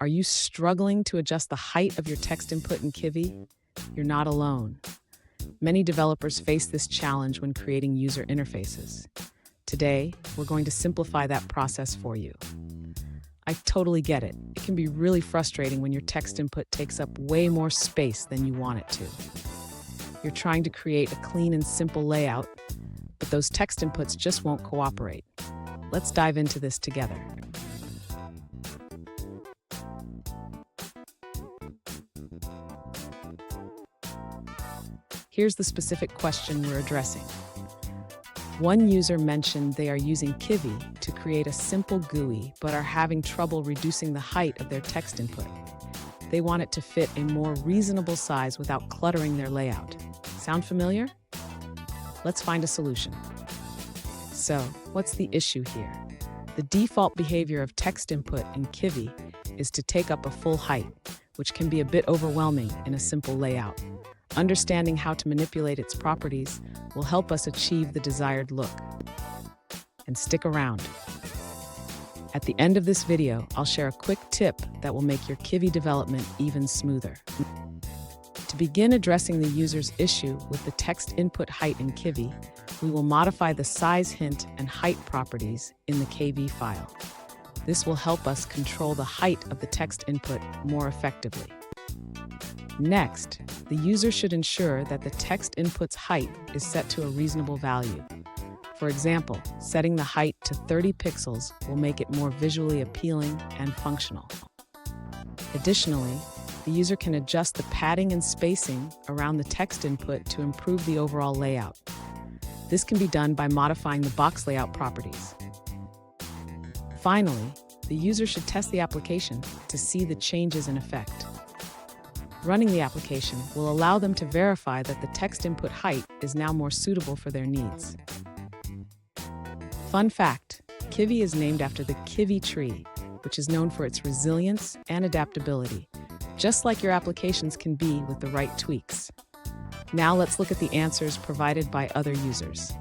Are you struggling to adjust the height of your text input in Kivy? You're not alone. Many developers face this challenge when creating user interfaces. Today, we're going to simplify that process for you. I totally get it. It can be really frustrating when your text input takes up way more space than you want it to. You're trying to create a clean and simple layout, but those text inputs just won't cooperate. Let's dive into this together. Here's the specific question we're addressing. One user mentioned they are using Kivy to create a simple GUI, but are having trouble reducing the height of their text input. They want it to fit a more reasonable size without cluttering their layout. Sound familiar? Let's find a solution. So, what's the issue here? The default behavior of text input in Kivy is to take up a full height, which can be a bit overwhelming in a simple layout. Understanding how to manipulate its properties will help us achieve the desired look. And stick around. At the end of this video, I'll share a quick tip that will make your Kivy development even smoother. To begin addressing the user's issue with the text input height in Kivy, we will modify the size hint and height properties in the KV file. This will help us control the height of the text input more effectively. Next, the user should ensure that the text input's height is set to a reasonable value. For example, setting the height to 30 pixels will make it more visually appealing and functional. Additionally, the user can adjust the padding and spacing around the text input to improve the overall layout. This can be done by modifying the box layout properties. Finally, the user should test the application to see the changes in effect. Running the application will allow them to verify that the text input height is now more suitable for their needs. Fun fact, Kivy is named after the Kivy tree, which is known for its resilience and adaptability, just like your applications can be with the right tweaks. Now let's look at the answers provided by other users.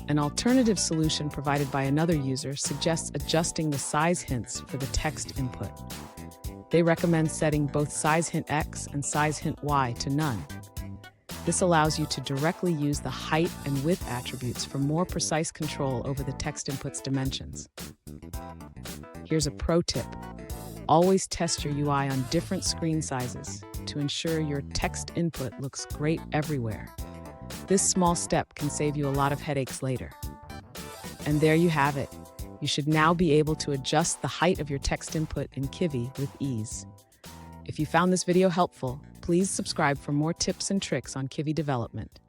An alternative solution provided by another user suggests adjusting the size hints for the text input. They recommend setting both size hint X and size hint Y to none. This allows you to directly use the height and width attributes for more precise control over the text input's dimensions. Here's a pro tip. Always test your UI on different screen sizes to ensure your text input looks great everywhere. This small step can save you a lot of headaches later. And there you have it. You should now be able to adjust the height of your text input in Kivy with ease. If you found this video helpful, please subscribe for more tips and tricks on Kivy development.